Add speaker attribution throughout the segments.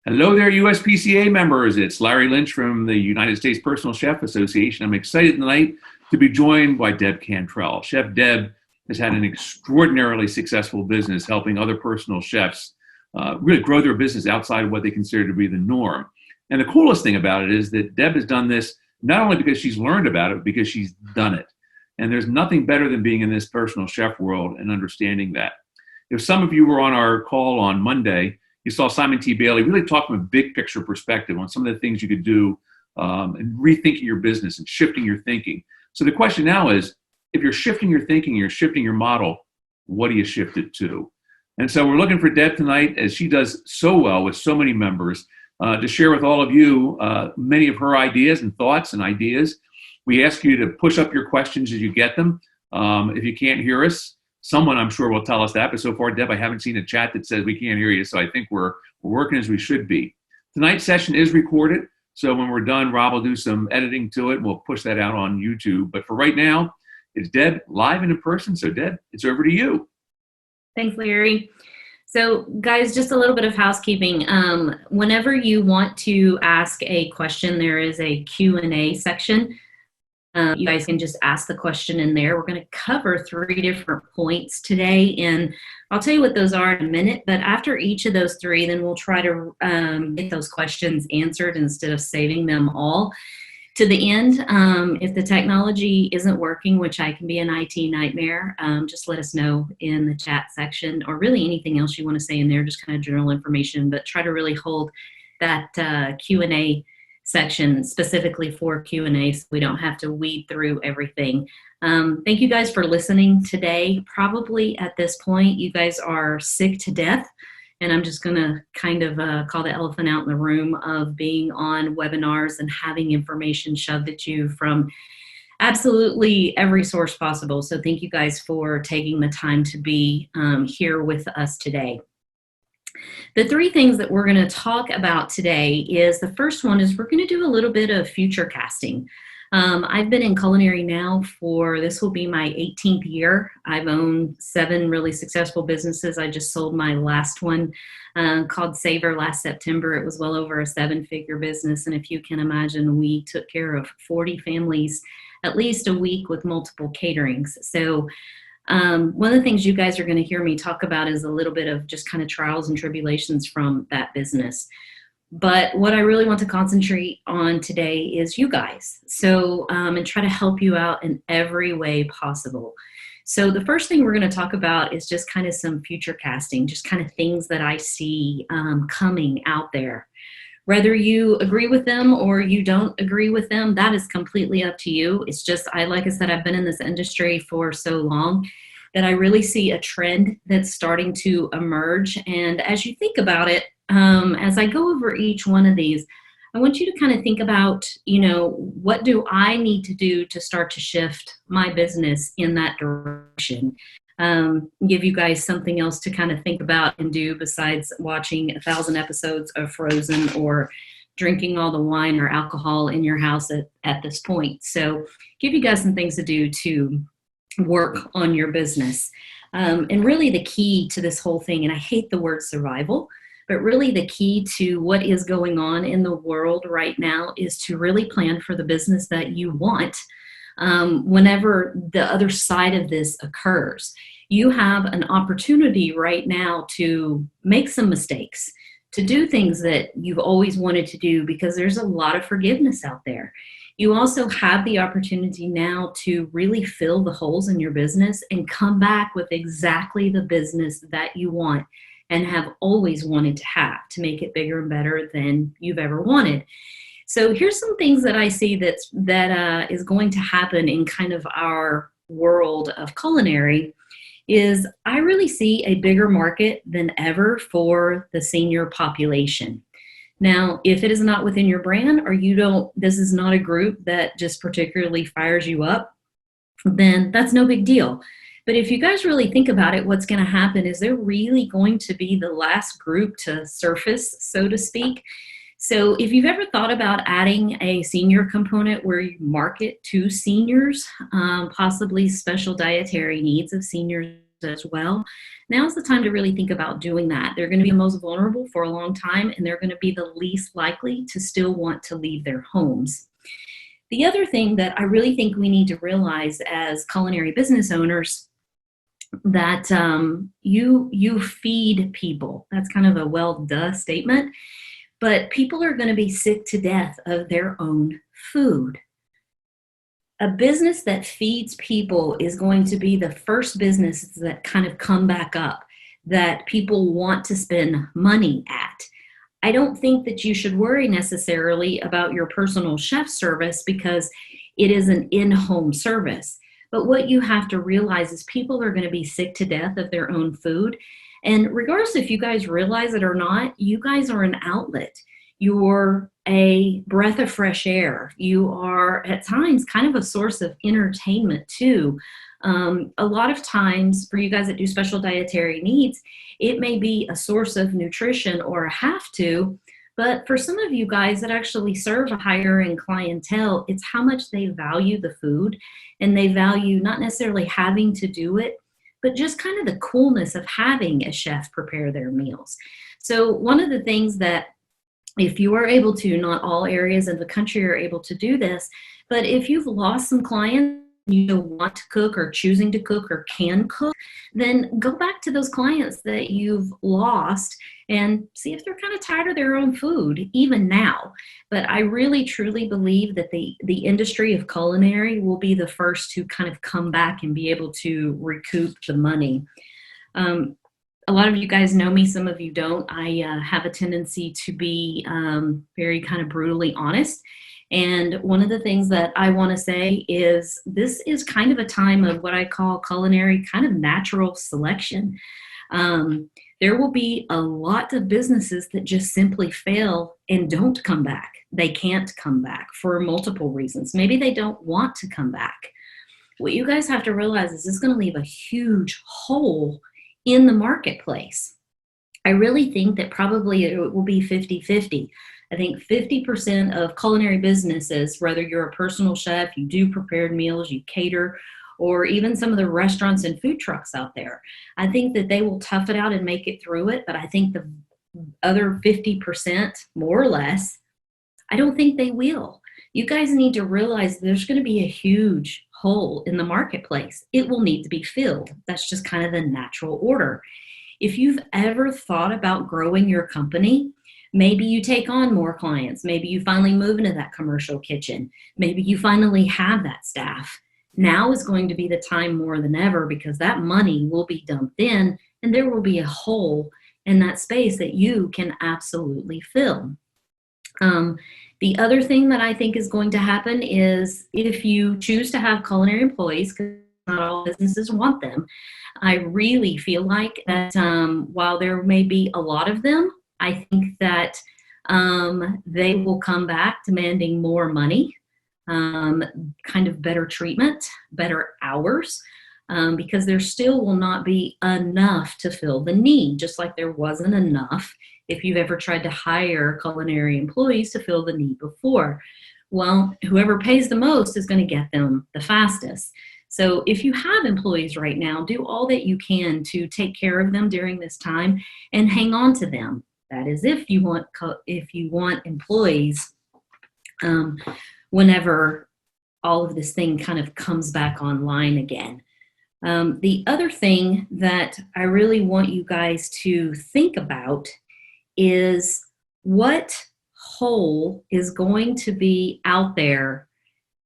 Speaker 1: Hello there, USPCA members. It's Larry Lynch from the United States Personal Chef Association. I'm excited tonight to be joined by Deb Cantrell. Chef Deb has had an extraordinarily successful business helping other personal chefs really grow their business outside of what they consider to be the norm. And the coolest thing about it is that Deb has done this not only because she's learned about it, but because she's done it. And there's nothing better than being in this personal chef world and understanding that. If some of you were on our call on Monday, you saw Simon T. Bailey really talk from a big picture perspective on some of the things you could do and rethinking your business and shifting your thinking. So the question now is, if you're shifting your thinking, you're shifting your model, what do you shift it to? And so we're looking for Deb tonight, as she does so well with so many members, to share with all of you many of her ideas and thoughts and ideas. We ask you to push up your questions as you get them. If you can't hear us, someone I'm sure will tell us that, but so far, Deb, I haven't seen a chat that says we can't hear you, so I think we're working as we should be. Tonight's session is recorded, so when we're done, Rob will do some editing to it, and we'll push that out on YouTube. But for right now, it's Deb live and in person, so Deb, it's over to you.
Speaker 2: Thanks, Larry. So guys, just a little bit of housekeeping. Whenever you want to ask a question, there is a Q&A section. You guys can just ask the question in there. We're going to cover 3 different points today, and I'll tell you what those are in a minute, but after each of those 3, then we'll try to get those questions answered instead of saving them all to the end. If the technology isn't working, which I can be an IT nightmare, just let us know in the chat section, or really anything else you want to say in there, just kind of general information, but try to really hold that Q&A section specifically for Q&A so we don't have to weed through everything. Thank you guys for listening today. Probably at this point, you guys are sick to death, and I'm just going to kind of call the elephant out in the room of being on webinars and having information shoved at you from absolutely every source possible. So thank you guys for taking the time to be here with us today. The 3 things that we're going to talk about today is, the first one is we're going to do a little bit of future casting. I've been in culinary now for, this will be my 18th year. I've owned 7 really successful businesses. I just sold my last one called Savor last September. It was well over a 7-figure business. And if you can imagine, we took care of 40 families at least a week with multiple caterings. So one of the things you guys are going to hear me talk about is a little bit of just kind of trials and tribulations from that business. But what I really want to concentrate on today is you guys. So, and try to help you out in every way possible. So the first thing we're going to talk about is just kind of some future casting, just kind of things that I see coming out there. Whether you agree with them or you don't agree with them, that is completely up to you. It's just, like I said, I've been in this industry for so long that I really see a trend that's starting to emerge. And as you think about it, as I go over each one of these, I want you to kind of think about, what do I need to do to start to shift my business in that direction? Give you guys something else to kind of think about and do besides watching 1,000 episodes of Frozen or drinking all the wine or alcohol in your house at this point. So give you guys some things to do to work on your business. And really the key to this whole thing, and I hate the word survival, but really the key to what is going on in the world right now is to really plan for the business that you want. Whenever the other side of this occurs, you have an opportunity right now to make some mistakes, to do things that you've always wanted to do, because there's a lot of forgiveness out there. You also have the opportunity now to really fill the holes in your business and come back with exactly the business that you want and have always wanted to have, to make it bigger and better than you've ever wanted. So here's some things that I see that is going to happen in kind of our world of culinary. Is I really see a bigger market than ever for the senior population. Now, if it is not within your brand, or this is not a group that just particularly fires you up, then that's no big deal. But if you guys really think about it, what's going to happen is they're really going to be the last group to surface, so to speak. So if you've ever thought about adding a senior component where you market to seniors, possibly special dietary needs of seniors as well. Now's the time to really think about doing that. They're going to be the most vulnerable for a long time, and they're going to be the least likely to still want to leave their homes. The other thing that I really think we need to realize as culinary business owners, that you feed people. That's kind of a well duh statement, but people are going to be sick to death of their own food. A business that feeds people is going to be the first business that kind of come back up, that people want to spend money at. I don't think that you should worry necessarily about your personal chef service because it is an in-home service. But what you have to realize is people are going to be sick to death of their own food. And regardless if you guys realize it or not, you guys are an outlet. You're a breath of fresh air. You are at times kind of a source of entertainment too. A lot of times for you guys that do special dietary needs, it may be a source of nutrition or a have to, but for some of you guys that actually serve a higher end clientele, it's how much they value the food, and they value not necessarily having to do it, but just kind of the coolness of having a chef prepare their meals. So one of the things that, if you are able to, not all areas of the country are able to do this, but if you've lost some clients, you want to cook or choosing to cook or can cook, then go back to those clients that you've lost and see if they're kind of tired of their own food, even now. But I really, truly believe that the industry of culinary will be the first to kind of come back and be able to recoup the money. A lot of you guys know me, some of you don't. I have a tendency to be very kind of brutally honest. And one of the things that I want to say is this is kind of a time of what I call culinary kind of natural selection. There will be a lot of businesses that just simply fail and don't come back. They can't come back for multiple reasons. Maybe they don't want to come back. What you guys have to realize is this is going to leave a huge hole in the marketplace. I really think that probably it will be 50-50. I think 50% of culinary businesses, whether you're a personal chef, you do prepared meals, you cater, or even some of the restaurants and food trucks out there, I think that they will tough it out and make it through it. But I think the other 50%, more or less, I don't think they will. You guys need to realize there's going to be a huge hole in the marketplace. It will need to be filled. That's just kind of the natural order. If you've ever thought about growing your company, maybe you take on more clients. Maybe you finally move into that commercial kitchen. Maybe you finally have that staff. Now is going to be the time more than ever because that money will be dumped in and there will be a hole in that space that you can absolutely fill. The other thing that I think is going to happen is if you choose to have culinary employees, because not all businesses want them, I really feel like that while there may be a lot of them, I think that they will come back demanding more money, kind of better treatment, better hours, because there still will not be enough to fill the need, just like there wasn't enough if you've ever tried to hire culinary employees to fill the need before. Well, whoever pays the most is going to get them the fastest. So if you have employees right now, do all that you can to take care of them during this time and hang on to them. That is if you want employees whenever all of this thing kind of comes back online again. The other thing that I really want you guys to think about is what hole is going to be out there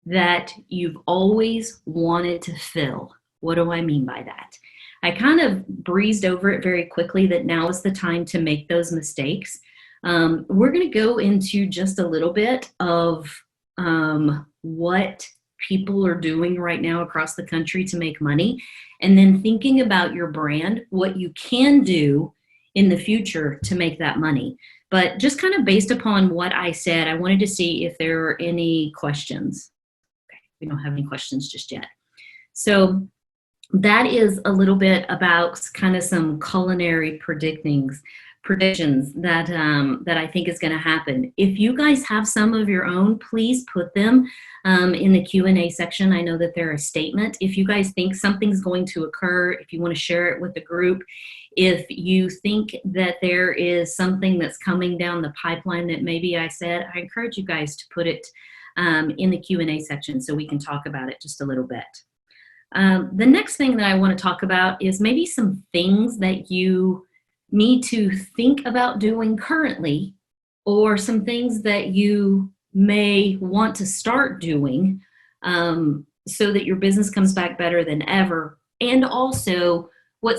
Speaker 2: that you've always wanted to fill. What do I mean by that? I kind of breezed over it very quickly that now is the time to make those mistakes. We're going to go into just a little bit of what people are doing right now across the country to make money, and then thinking about your brand, what you can do in the future to make that money. But just kind of based upon what I said, I wanted to see if there are any questions. Okay, we don't have any questions just yet. So that is a little bit about kind of some culinary predictions that I think is going to happen. If you guys have some of your own, please put them in the Q&A section. I know that they're a statement. If you guys think something's going to occur, if you want to share it with the group, if you think that there is something that's coming down the pipeline that maybe I said, I encourage you guys to put it in the Q&A section so we can talk about it just a little bit. The next thing that I want to talk about is maybe some things that you need to think about doing currently, or some things that you may want to start doing so that your business comes back better than ever. And also what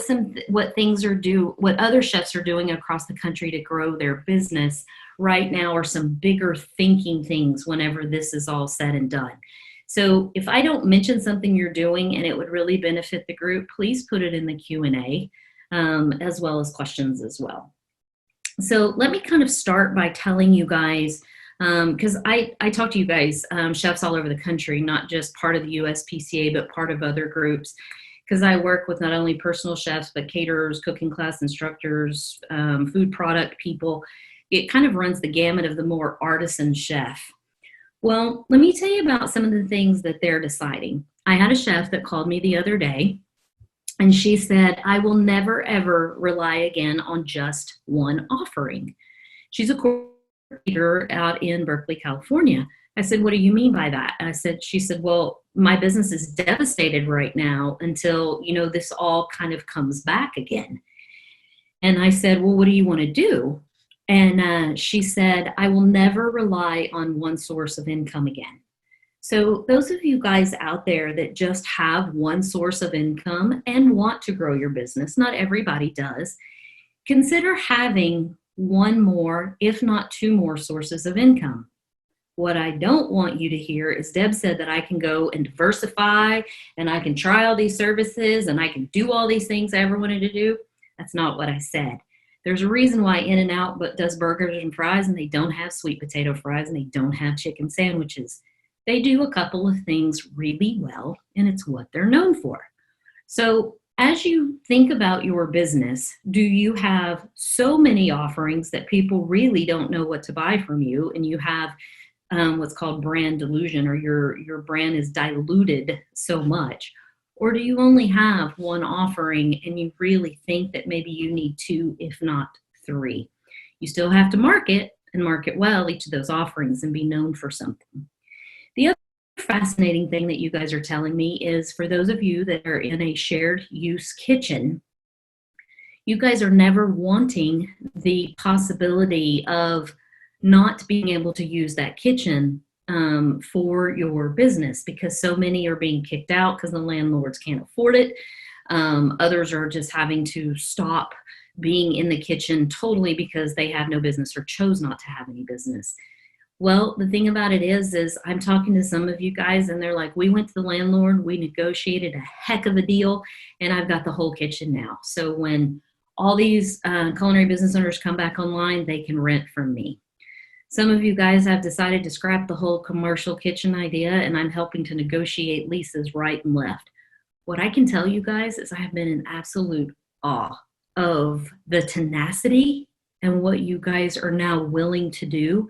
Speaker 2: other chefs are doing across the country to grow their business right now, are some bigger thinking things whenever this is all said and done. So if I don't mention something you're doing and it would really benefit the group, please put it in the Q&A. As well as questions as well. So let me kind of start by telling you guys, because I talk to you guys, chefs all over the country, not just part of the USPCA, but part of other groups, because I work with not only personal chefs, but caterers, cooking class instructors, food product people. It kind of runs the gamut of the more artisan chef. Well, let me tell you about some of the things that they're deciding. I had a chef that called me the other day, and she said, I will never, ever rely again on just one offering. She's a coordinator out in Berkeley, California. I said, what do you mean by that? She said, well, my business is devastated right now until, this all kind of comes back again. And I said, well, what do you want to do? And she said, I will never rely on one source of income again. So those of you guys out there that just have one source of income and want to grow your business, not everybody does, consider having one more, if not two more sources of income. What I don't want you to hear is Deb said that I can go and diversify and I can try all these services and I can do all these things I ever wanted to do. That's not what I said. There's a reason why In-N-Out does burgers and fries and they don't have sweet potato fries and they don't have chicken sandwiches. They do a couple of things really well, and it's what they're known for. So as you think about your business, do you have so many offerings that people really don't know what to buy from you, and you have what's called brand delusion, or your brand is diluted so much? Or do you only have one offering and you really think that maybe you need two, if not three? You still have to market and market well each of those offerings and be known for something. The other fascinating thing that you guys are telling me is, for those of you that are in a shared use kitchen, you guys are never wanting the possibility of not being able to use that kitchen for your business, because so many are being kicked out because the landlords can't afford it. Others are just having to stop being in the kitchen totally because they have no business or chose not to have any business. Well, the thing about it is I'm talking to some of you guys and they're like, we went to the landlord, we negotiated a heck of a deal, and I've got the whole kitchen now. So when all these culinary business owners come back online, they can rent from me. Some of you guys have decided to scrap the whole commercial kitchen idea, and I'm helping to negotiate leases right and left. What I can tell you guys is I have been in absolute awe of the tenacity and what you guys are now willing to do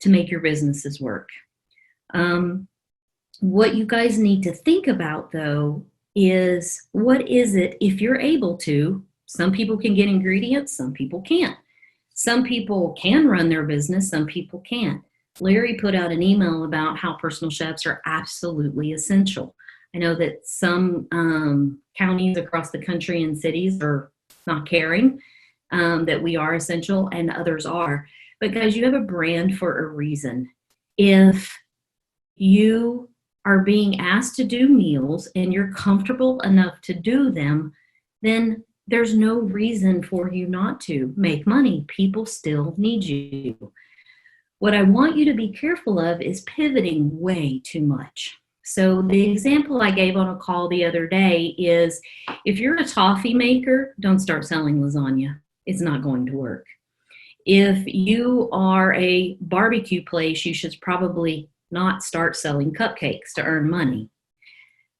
Speaker 2: to make your businesses work. What you guys need to think about, though, is what is it, if you're able to, some people can get ingredients, some people can't. Some people can run their business, some people can't. Larry put out an email about how personal chefs are absolutely essential. I know that some counties across the country and cities are not caring that we are essential, and others are. But guys, you have a brand for a reason. If you are being asked to do meals and you're comfortable enough to do them, then there's no reason for you not to make money. People still need you. What I want you to be careful of is pivoting way too much. So the example I gave on a call the other day is, if you're a toffee maker, don't start selling lasagna. It's not going to work. If you are a barbecue place, you should probably not start selling cupcakes to earn money.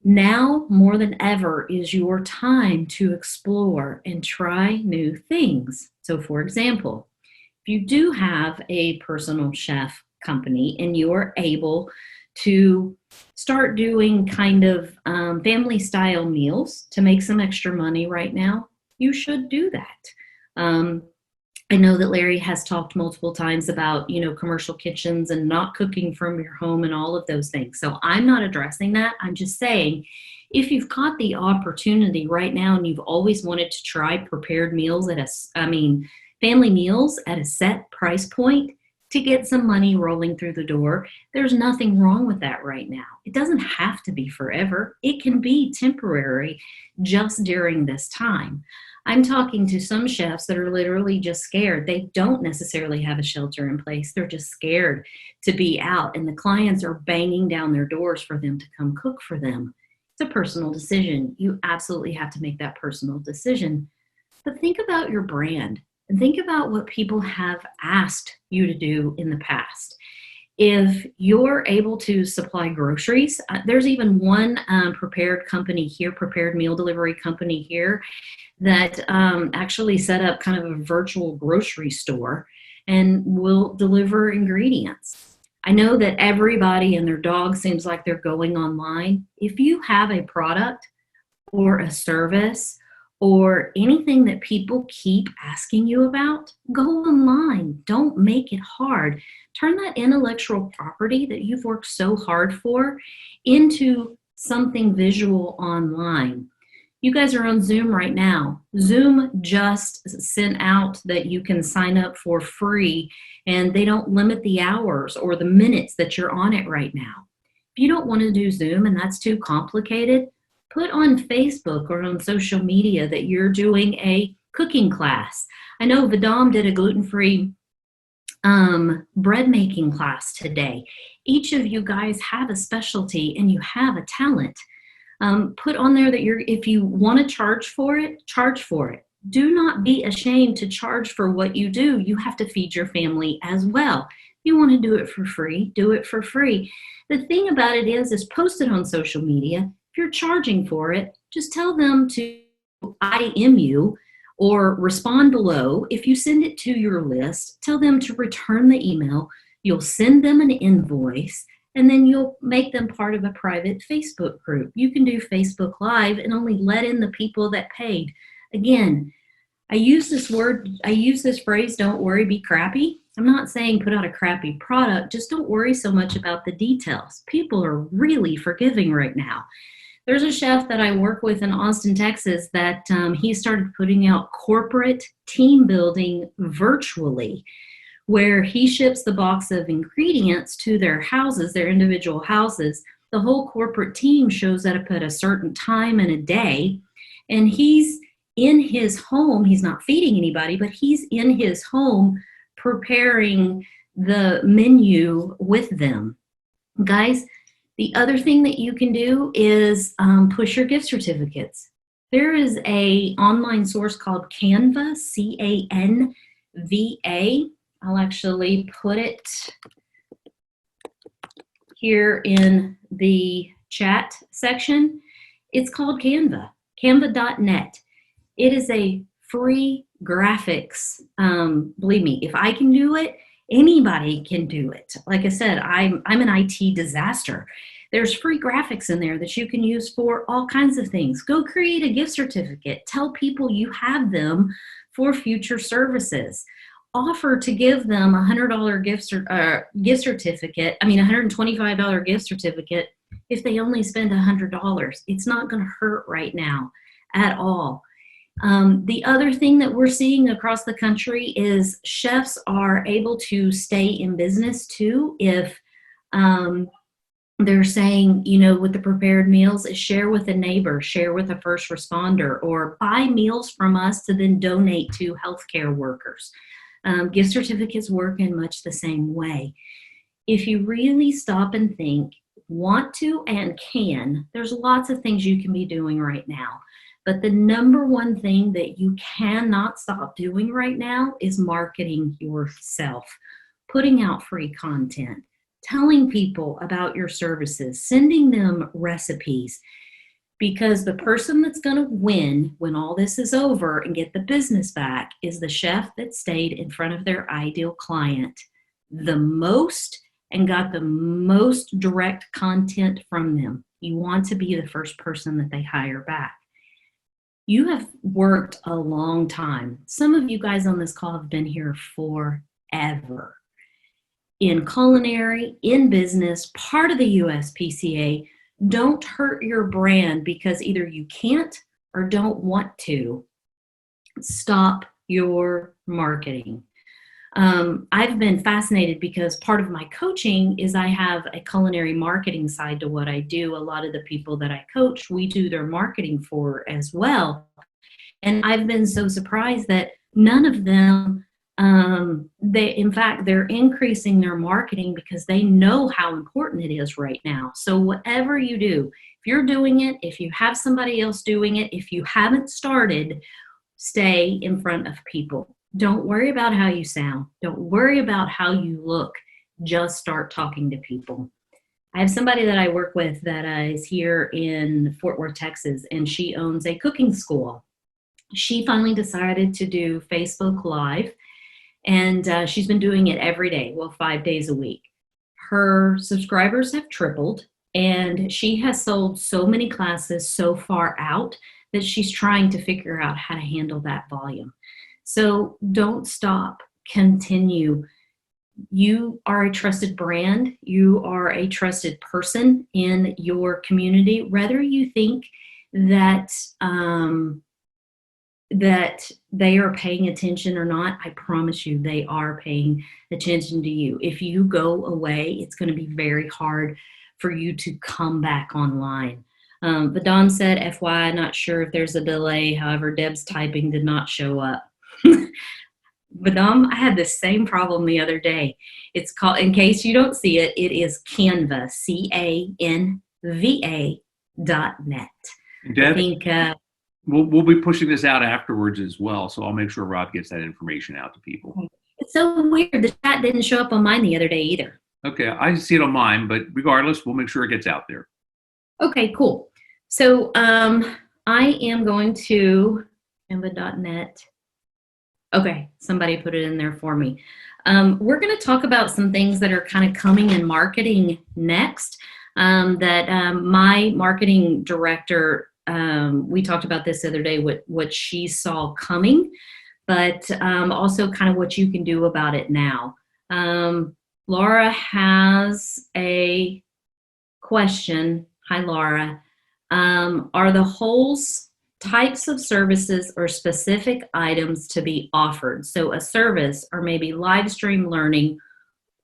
Speaker 2: Now, more than ever, is your time to explore and try new things. So, for example, if you do have a personal chef company and you're able to start doing kind of family style meals to make some extra money right now, you should do that. Um, I know that Larry has talked multiple times about, commercial kitchens and not cooking from your home and all of those things. So I'm not addressing that. I'm just saying if you've got the opportunity right now and you've always wanted to try prepared meals family meals at a set price point to get some money rolling through the door, there's nothing wrong with that right now. It doesn't have to be forever. It can be temporary just during this time. I'm talking to some chefs that are literally just scared. They don't necessarily have a shelter in place. They're just scared to be out, and the clients are banging down their doors for them to come cook for them. It's a personal decision. You absolutely have to make that personal decision. But think about your brand and think about what people have asked you to do in the past. If you're able to supply groceries, there's even one prepared meal delivery company here that actually set up kind of a virtual grocery store and will deliver ingredients. I know that everybody and their dog seems like they're going online. If you have a product or a service or anything that people keep asking you about, go online. Don't make it hard. Turn that intellectual property that you've worked so hard for into something visual online. You guys are on Zoom right now. Zoom just sent out that you can sign up for free and they don't limit the hours or the minutes that you're on it right now. If you don't want to do Zoom and that's too complicated, put on Facebook or on social media that you're doing a cooking class. I know Vidam did a gluten-free bread making class today. Each of you guys have a specialty and you have a talent. Put on there that if you want to charge for it, charge for it. Do not be ashamed to charge for what you do. You have to feed your family as well. If you want to do it for free, do it for free. The thing about it is post it on social media. If you're charging for it, just tell them to IM you or respond below. If you send it to your list, tell them to return the email. You'll send them an invoice, and then you'll make them part of a private Facebook group. You can do Facebook Live and only let in the people that paid. Again, I use this phrase, don't worry, be crappy. I'm not saying put out a crappy product, just don't worry so much about the details. People are really forgiving right now. There's a chef that I work with in Austin, Texas, that he started putting out corporate team building virtually, where he ships the box of ingredients to their houses, their individual houses. The whole corporate team shows up at a certain time and a day, and he's in his home. He's not feeding anybody, but he's in his home preparing the menu with them. Guys, the other thing that you can do is push your gift certificates. There is an online source called Canva, C-A-N-V-A. I'll actually put it here in the chat section. It's called Canva, canva.net. It is a free graphics. Believe me, if I can do it, anybody can do it. Like I said, I'm an IT disaster. There's free graphics in there that you can use for all kinds of things. Go create a gift certificate. Tell people you have them for future services. Offer to give them $100 gift certificate. $125 gift certificate if they only spend $100. It's not going to hurt right now at all. The other thing that we're seeing across the country is chefs are able to stay in business too if they're saying, with the prepared meals, is share with a neighbor, share with a first responder, or buy meals from us to then donate to healthcare workers. Gift certificates work in much the same way. If you really stop and think, want to and can, there's lots of things you can be doing right now. But the number one thing that you cannot stop doing right now is marketing yourself, putting out free content, telling people about your services, sending them recipes. because the person that's going to win when all this is over and get the business back is the chef that stayed in front of their ideal client the most and got the most direct content from them. You want to be the first person that they hire back. You have worked a long time. Some of you guys on this call have been here forever. In culinary, in business, part of the USPCA. Don't hurt your brand because either you can't or don't want to. Stop your marketing. I've been fascinated because part of my coaching is I have a culinary marketing side to what I do. A lot of the people that I coach, we do their marketing for as well. And I've been so surprised that none of them, in fact, they're increasing their marketing because they know how important it is right now. So whatever you do, if you're doing it, if you have somebody else doing it, if you haven't started, stay in front of people. Don't worry about how you sound. Don't worry about how you look. Just start talking to people. I have somebody that I work with that is here in Fort Worth, Texas, and she owns a cooking school. She finally decided to do Facebook Live, and she's been doing it every day, 5 days a week. Her subscribers have tripled, and she has sold so many classes so far out that she's trying to figure out how to handle that volume. So don't stop, continue. You are a trusted brand. You are a trusted person in your community. Whether you think that that they are paying attention or not, I promise you they are paying attention to you. If you go away, it's going to be very hard for you to come back online. Vadam said, FYI, not sure if there's a delay. However, Deb's typing did not show up. Vadam, I had the same problem the other day. It's called, in case you don't see it, it is Canva, CANVA.net.
Speaker 1: Deb,
Speaker 2: I think
Speaker 1: we'll be pushing this out afterwards as well, so I'll make sure Rob gets that information out to people.
Speaker 2: It's so weird. The chat didn't show up on mine the other day either.
Speaker 1: Okay, I see it on mine, but regardless, we'll make sure it gets out there.
Speaker 2: Okay, cool. So I am going to Canva.net. Okay, somebody put it in there for me. We're going to talk about some things that are kind of coming in marketing next. My marketing director, we talked about this the other day, what she saw coming, but also kind of what you can do about it now. Laura has a question. Hi, Laura. Are the holes types of services or specific items to be offered? So a service or maybe live stream learning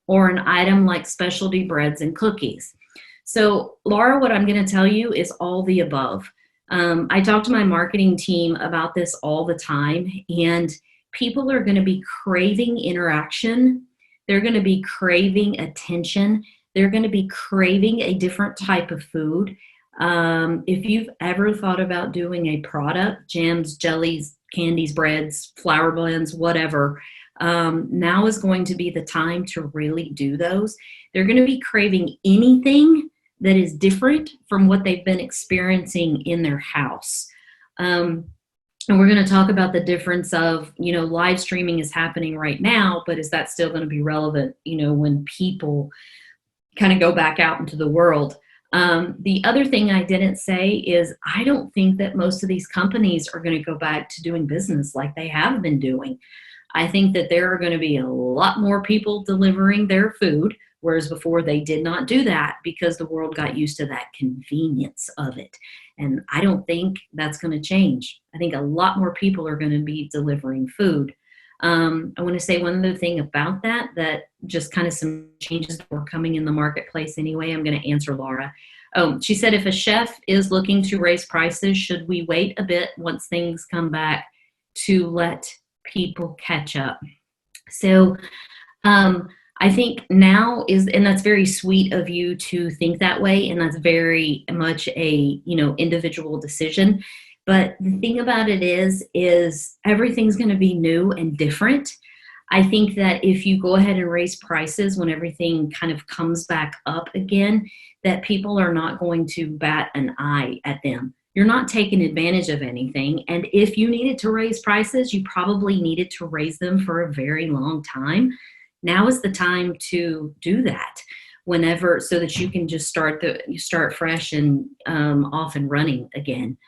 Speaker 2: or an item like specialty breads and cookies. So Laura, what I'm going to tell you is all the above. I talk to my marketing team about this all the time, and people are going to be craving interaction. They're going to be craving attention. They're going to be craving a different type of food. If you've ever thought about doing a product, jams, jellies, candies, breads, flour blends, whatever, now is going to be the time to really do those. They're going to be craving anything that is different from what they've been experiencing in their house. And we're going to talk about the difference of, live streaming is happening right now, but is that still going to be relevant, when people kind of go back out into the world? The other thing I didn't say is I don't think that most of these companies are going to go back to doing business like they have been doing. I think that there are going to be a lot more people delivering their food, whereas before they did not do that because the world got used to that convenience of it. And I don't think that's going to change. I think a lot more people are going to be delivering food. I want to say one other thing about that just kind of some changes that were coming in the marketplace anyway. I'm going to answer Laura. She said, if a chef is looking to raise prices, should we wait a bit once things come back to let people catch up? So I think now and that's very sweet of you to think that way. And that's very much a, individual decision. But the thing about it is everything's going to be new and different. I think that if you go ahead and raise prices when everything kind of comes back up again, that people are not going to bat an eye at them. you're not taking advantage of anything. And if you needed to raise prices, you probably needed to raise them for a very long time. Now is the time to do that whenever, so that you can just start fresh and off and running again.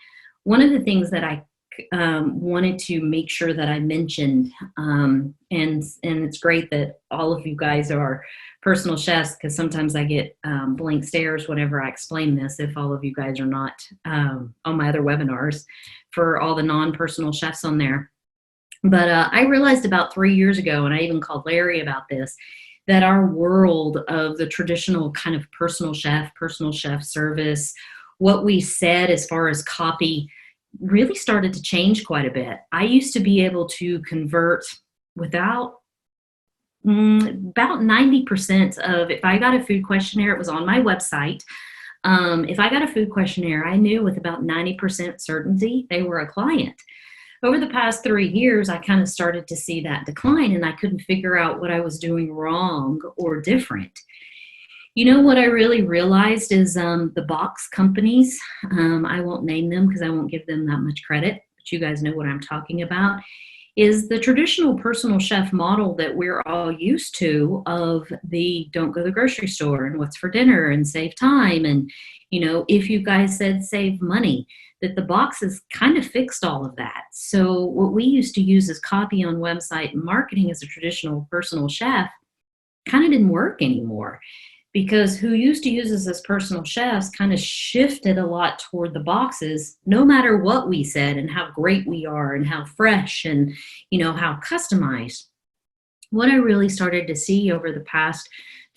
Speaker 2: One of the things that I wanted to make sure that I mentioned, and it's great that all of you guys are personal chefs, because sometimes I get blank stares whenever I explain this, if all of you guys are not on my other webinars, for all the non-personal chefs on there. But I realized about 3 years ago, and I even called Larry about this, that our world of the traditional kind of personal chef service, what we said as far as copy, really started to change quite a bit. I used to be able to convert without about 90% of, if I got a food questionnaire, it was on my website. If I got a food questionnaire, I knew with about 90% certainty they were a client. Over the past 3 years, I kind of started to see that decline, and I couldn't figure out what I was doing wrong or different. You know what I really realized is the box companies, I won't name them because I won't give them that much credit, but you guys know what I'm talking about, is the traditional personal chef model that we're all used to, of the don't go to the grocery store and what's for dinner and save time. And, you know, if you guys said save money, that the boxes kind of fixed all of that. So what we used to use as copy on website and marketing as a traditional personal chef kind of didn't work anymore, because who used to use us as personal chefs kind of shifted a lot toward the boxes, no matter what we said and how great we are and how fresh and, you know, how customized. What I really started to see over the past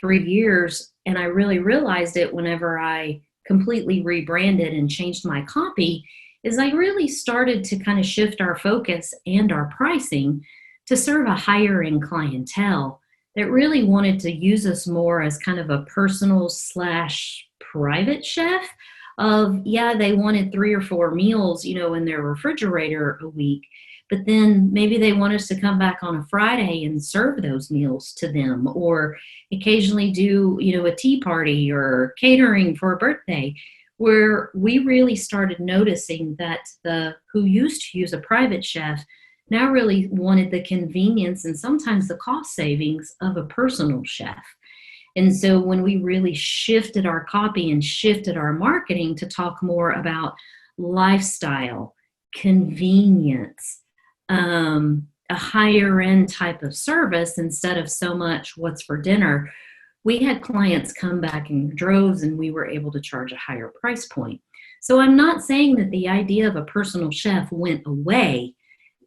Speaker 2: 3 years, and I really realized it whenever I completely rebranded and changed my copy, is I really started to kind of shift our focus and our pricing to serve a higher end clientele that really wanted to use us more as kind of a personal / private chef. Of, yeah, they wanted 3 or 4 meals, you know, in their refrigerator a week, but then maybe they want us to come back on a Friday and serve those meals to them, or occasionally do, you know, a tea party or catering for a birthday, where we really started noticing that the who used to use a private chef now really wanted the convenience and sometimes the cost savings of a personal chef. And so when we really shifted our copy and shifted our marketing to talk more about lifestyle, convenience, a higher end type of service instead of so much what's for dinner, we had clients come back in droves, and we were able to charge a higher price point. So I'm not saying that the idea of a personal chef went away.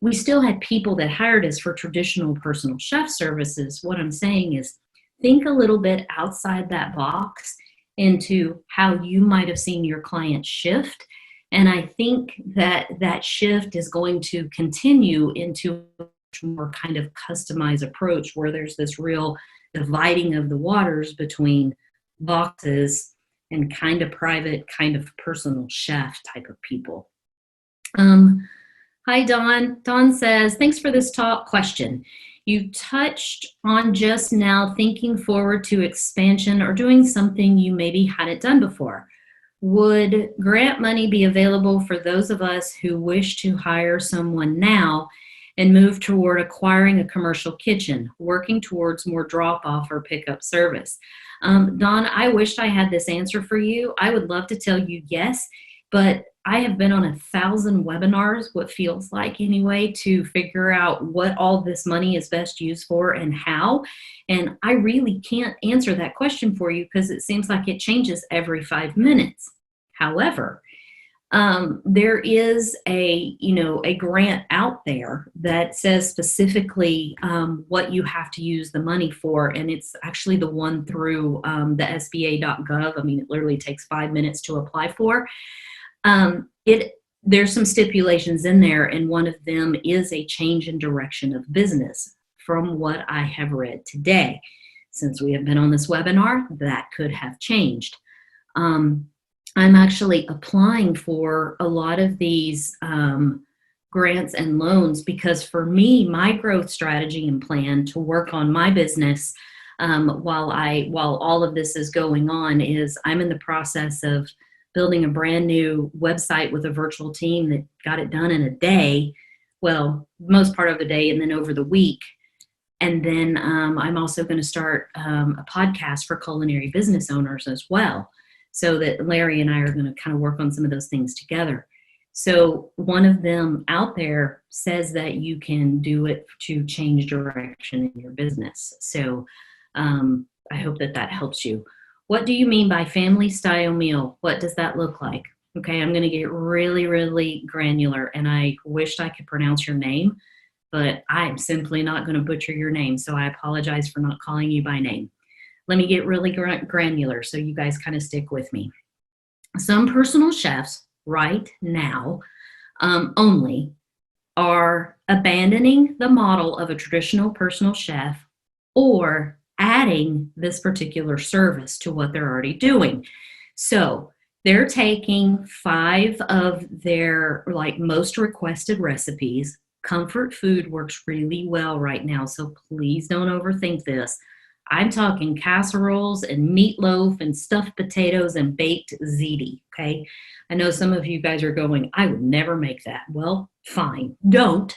Speaker 2: We still had people that hired us for traditional personal chef services. What I'm saying is, think a little bit outside that box into how you might have seen your client shift. And I think that that shift is going to continue into a more kind of customized approach, where there's this real dividing of the waters between boxes and kind of private, kind of personal chef type of people. Hi, Dawn. Dawn says, thanks for this talk. Question. You touched on just now thinking forward to expansion or doing something you maybe hadn't done before. Would grant money be available for those of us who wish to hire someone now and move toward acquiring a commercial kitchen, working towards more drop-off or pickup service? Dawn, I wished I had this answer for you. I would love to tell you yes, but I have been on 1,000 webinars, what feels like anyway, to figure out what all this money is best used for and how. And I really can't answer that question for you because it seems like it changes every 5 minutes. However, there is a grant out there that says specifically what you have to use the money for, and it's actually the one through the SBA.gov. I mean, it literally takes 5 minutes to apply for. There's some stipulations in there, and one of them is a change in direction of business from what I have read today. Since we have been on this webinar, that could have changed. I'm actually applying for a lot of these grants and loans because for me, my growth strategy and plan to work on my business while all of this is going on is I'm in the process of building a brand new website with a virtual team that got it done in a day. Well, most part of the day, and then over the week. And then I'm also going to start a podcast for culinary business owners as well, so that Larry and I are going to kind of work on some of those things together. So one of them out there says that you can do it to change direction in your business. So I hope that that helps you. What do you mean by family style meal? What does that look like? Okay, I'm going to get really, really granular, and I wished I could pronounce your name, but I'm simply not going to butcher your name. So I apologize for not calling you by name. Let me get really granular so you guys kind of stick with me. Some personal chefs right now only are abandoning the model of a traditional personal chef or adding this particular service to what they're already doing. So they're taking 5 of their most requested recipes. Comfort food works really well right now, so please don't overthink this. I'm talking casseroles and meatloaf and stuffed potatoes and baked ziti, okay? I know some of you guys are going, I would never make that. Well, fine, don't.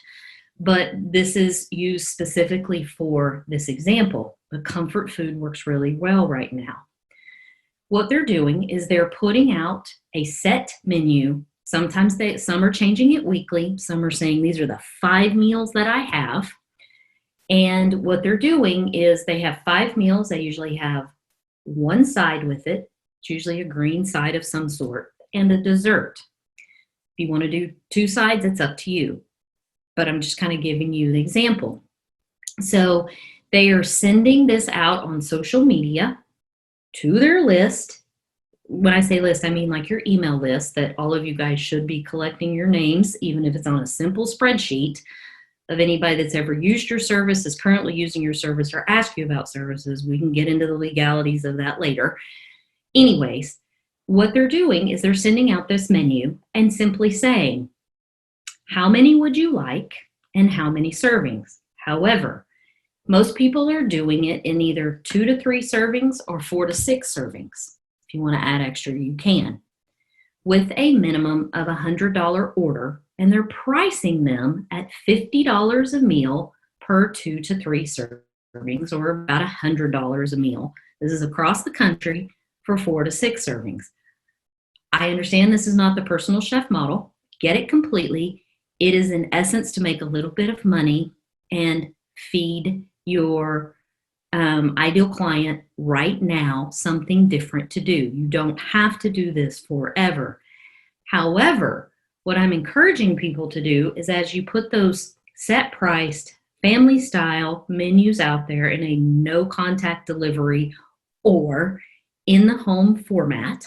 Speaker 2: But this is used specifically for this example. The comfort food works really well right now. What they're doing is they're putting out a set menu. Sometimes some are changing it weekly. Some are saying these are the 5 meals that I have. And what they're doing is they have 5 meals. They usually have one side with it. It's usually a green side of some sort and a dessert. If you want to do 2 sides, it's up to you. But I'm just kind of giving you the example. So they are sending this out on social media to their list. When I say list, I mean like your email list that all of you guys should be collecting your names, even if it's on a simple spreadsheet of anybody that's ever used your service, is currently using your service, or ask you about services. We can get into the legalities of that later. Anyways, what they're doing is they're sending out this menu and simply saying, how many would you like and how many servings? However, most people are doing it in either 2 to 3 servings or 4 to 6 servings. If you want to add extra, you can, with a minimum of $100 order, and they're pricing them at $50 a meal per 2 to 3 servings, or about $100 a meal. This is across the country for 4 to 6 servings. I understand this is not the personal chef model. Get it completely. It is in essence to make a little bit of money and feed your ideal client right now something different to do. You don't have to do this forever. However, what I'm encouraging people to do is, as you put those set priced family style menus out there in a no contact delivery or in the home format,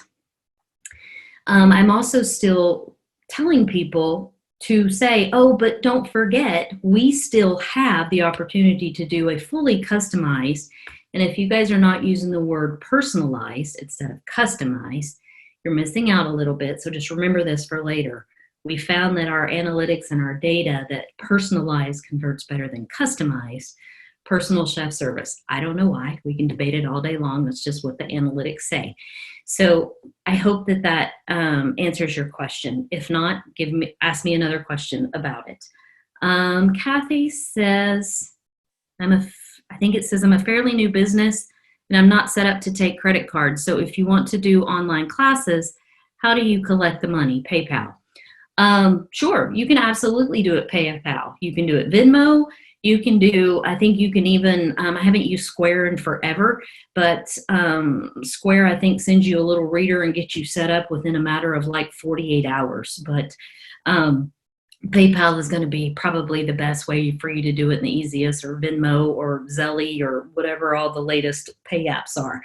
Speaker 2: I'm also still telling people to say, oh, but don't forget, we still have the opportunity to do a fully customized. And if you guys are not using the word personalized instead of customized, you're missing out a little bit. So just remember this for later. We found that our analytics and our data that personalized converts better than customized. Personal chef service. I don't know why. We can debate it all day long. That's just what the analytics say. So I hope that that answers your question. If not, ask me another question about it. Kathy says, I think it says I'm a fairly new business and I'm not set up to take credit cards. So if you want to do online classes, how do you collect the money? PayPal. Sure, you can absolutely do it PayPal. You can do it Venmo. You can do, I think you can even, I haven't used Square in forever, but Square, I think, sends you a little reader and gets you set up within a matter of like 48 hours. But PayPal is going to be probably the best way for you to do it and the easiest, or Venmo or Zelly or whatever all the latest pay apps are.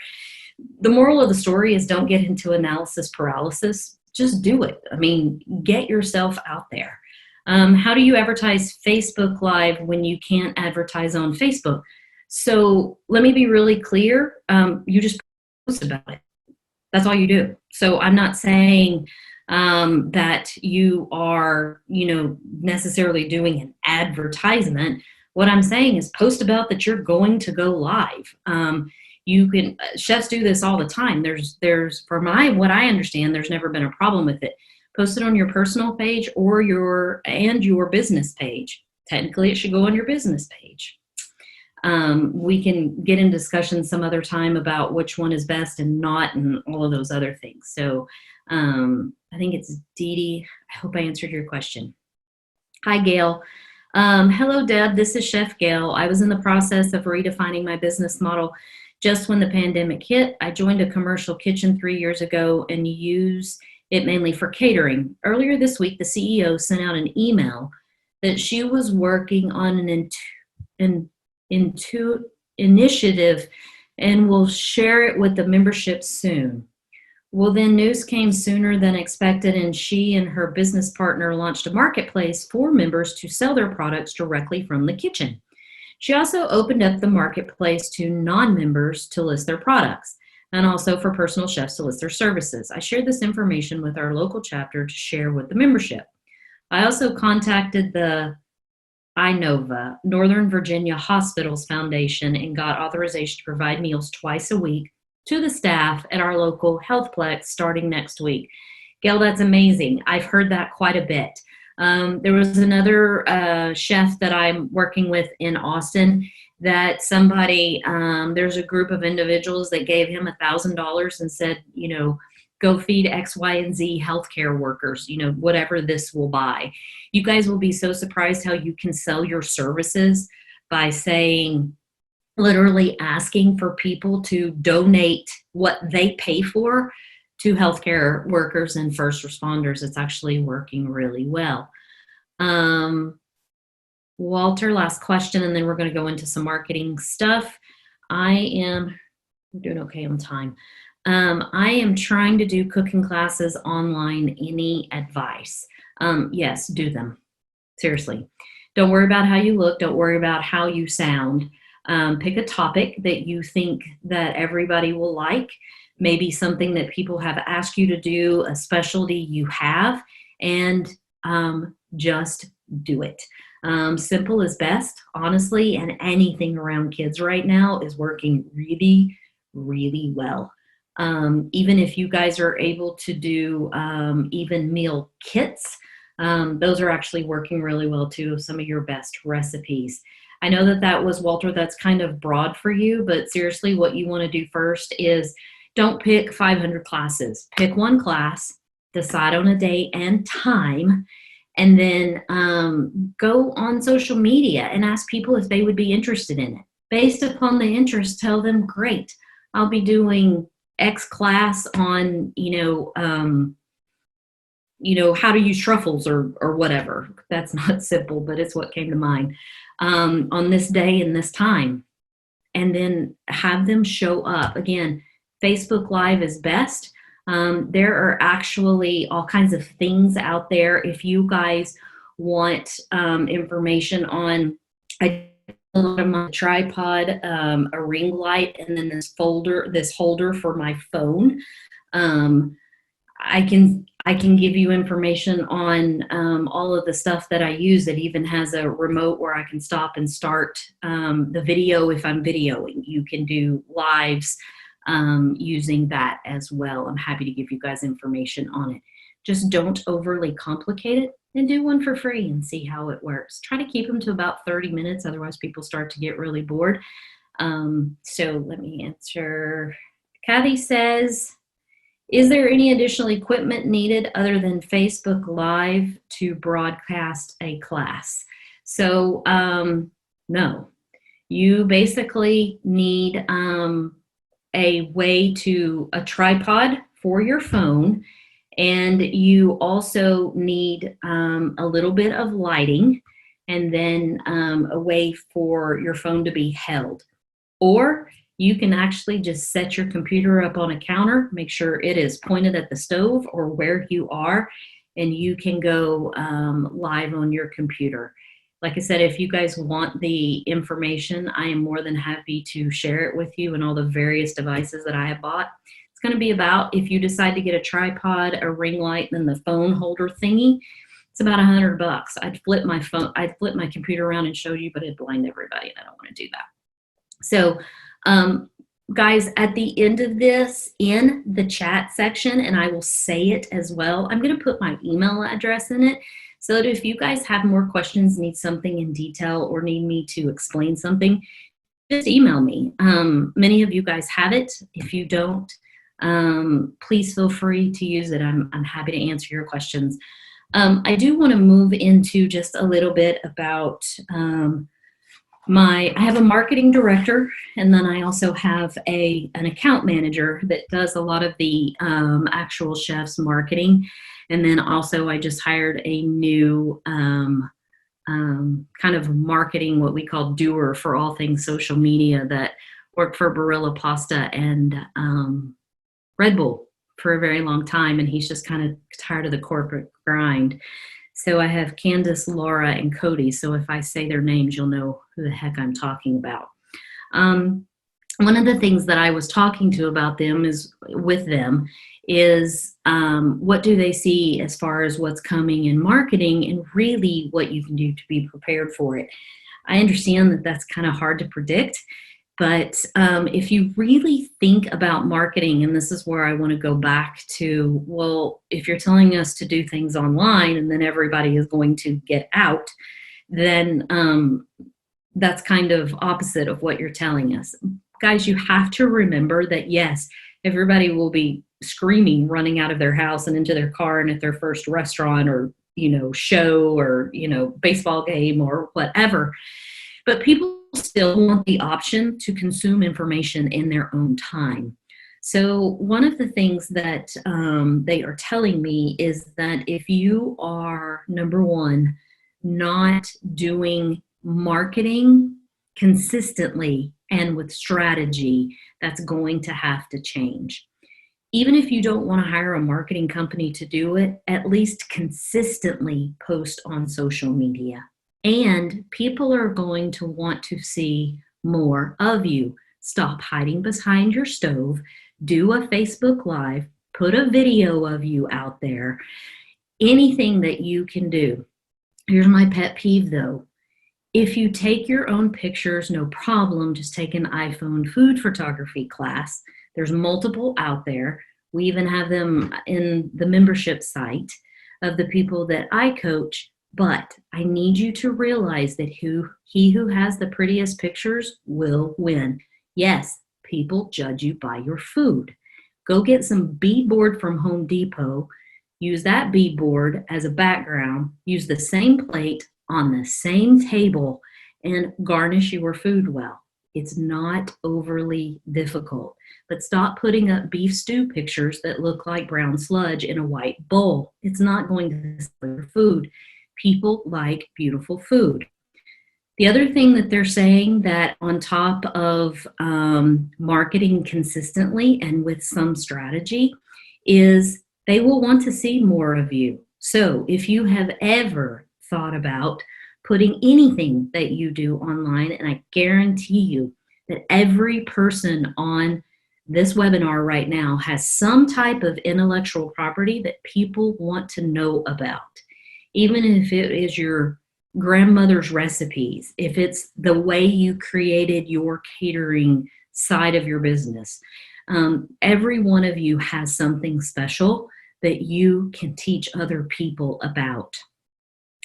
Speaker 2: The moral of the story is don't get into analysis paralysis. Just do it. I mean, get yourself out there. How do you advertise Facebook Live when you can't advertise on Facebook? So let me be really clear. You just post about it. That's all you do. So I'm not saying that you are, necessarily doing an advertisement. What I'm saying is post about that you're going to go live. You can, chefs do this all the time. There's what I understand, there's never been a problem with it. Post it on your personal page or your business page. Technically, it should go on your business page. We can get in discussion some other time about which one is best and not, and all of those other things. So I think it's Dee Dee. I hope I answered your question. Hi, Gail. Hello, Deb. This is Chef Gail. I was in the process of redefining my business model just when the pandemic hit. I joined a commercial kitchen 3 years ago and use it mainly for catering. Earlier this week, the CEO sent out an email that she was working on an initiative and will share it with the membership soon. Well, then news came sooner than expected, and she and her business partner launched a marketplace for members to sell their products directly from the kitchen. She also opened up the marketplace to non-members to list their products, and also for personal chefs to list their services. I shared this information with our local chapter to share with the membership. I also contacted the INOVA, Northern Virginia Hospitals Foundation, and got authorization to provide meals twice a week to the staff at our local healthplex starting next week. Gail, that's amazing. I've heard that quite a bit. There was another chef that I'm working with in Austin that somebody, there's a group of individuals that gave him $1,000 and said, go feed X, Y, and Z healthcare workers, whatever this will buy. You guys will be so surprised how you can sell your services by saying, literally asking for people to donate what they pay for to healthcare workers and first responders. It's actually working really well. Walter, last question, and then we're going to go into some marketing stuff. I'm doing okay on time. I am trying to do cooking classes online. Any advice? Yes, do them. Seriously. Don't worry about how you look. Don't worry about how you sound. Pick a topic that you think that everybody will like, maybe something that people have asked you to do, a specialty you have, and just do it. Simple is best, honestly, and anything around kids right now is working really, really well. Even if you guys are able to do even meal kits, those are actually working really well too, some of your best recipes. I know that was, Walter, that's kind of broad for you, but seriously, what you want to do first is don't pick 500 classes. Pick one class, decide on a date and time, and then go on social media and ask people if they would be interested in it. Based upon the interest, tell them, great, I'll be doing X class on, how to use truffles or whatever. That's not simple, but it's what came to mind. On this day and this time, and then have them show up. Again, Facebook Live is best. There are actually all kinds of things out there. If you guys want information on, I put on my tripod, a ring light, and then this holder for my phone. I can give you information on all of the stuff that I use. It even has a remote where I can stop and start the video if I'm videoing. You can do lives using that as well. I'm happy to give you guys information on it. Just don't overly complicate it and do one for free and see how it works. Try to keep them to about 30 minutes. Otherwise, people start to get really bored. So let me answer. Kathy says, is there any additional equipment needed other than Facebook Live to broadcast a class? So no, you basically need a tripod for your phone, and you also need a little bit of lighting, and then a way for your phone to be held. Or you can actually just set your computer up on a counter, make sure it is pointed at the stove or where you are, and you can go live on your computer. Like I said, if you guys want the information, I am more than happy to share it with you and all the various devices that I have bought. It's going to be about, if you decide to get a tripod, a ring light, and the phone holder thingy, it's about $100. I'd flip my computer around and show you, but it'd blind everybody, and I don't want to do that. So guys, at the end of this, in the chat section, and I will say it as well, I'm going to put my email address in it so that if you guys have more questions, need something in detail, or need me to explain something, just email me. Many of you guys have it. If you don't, please feel free to use it. I'm happy to answer your questions. I do want to move into just a little bit about I have a marketing director, and then I also have an account manager that does a lot of the actual chef's marketing. And then also I just hired a new kind of marketing, what we call doer for all things social media, that worked for Barilla Pasta and Red Bull for a very long time. And he's just kind of tired of the corporate grind. So I have Candace, Laura, and Cody. So if I say their names, you'll know who the heck I'm talking about. One of the things that I was talking to about them is what do they see as far as what's coming in marketing, and really what you can do to be prepared for it. I understand that that's kind of hard to predict, but if you really think about marketing, and this is where I want to go back to, well, if you're telling us to do things online and then everybody is going to get out, then that's kind of opposite of what you're telling us. Guys, you have to remember that, yes, everybody will be screaming, running out of their house and into their car and at their first restaurant or, show or, baseball game or whatever. But people still want the option to consume information in their own time. So one of the things that they are telling me is that if you are, number one, not doing marketing consistently and with strategy, that's going to have to change. Even if you don't want to hire a marketing company to do it, at least consistently post on social media. And people are going to want to see more of you. Stop hiding behind your stove. Do a Facebook Live. Put a video of you out there. Anything that you can do. Here's my pet peeve, though. If you take your own pictures, no problem. Just take an iPhone food photography class. There's multiple out there. We even have them in the membership site of the people that I coach. But I need you to realize that he who has the prettiest pictures will win. Yes, people judge you by your food. Go get some beadboard from Home Depot. Use that beadboard as a background. Use the same plate on the same table and garnish your food well. It's not overly difficult. But stop putting up beef stew pictures that look like brown sludge in a white bowl. It's not going to sell your food. People like beautiful food. The other thing that they're saying, that on top of marketing consistently and with some strategy, is they will want to see more of you. So if you have ever thought about putting anything that you do online, and I guarantee you that every person on this webinar right now has some type of intellectual property that people want to know about. Even if it is your grandmother's recipes, if it's the way you created your catering side of your business, every one of you has something special that you can teach other people about.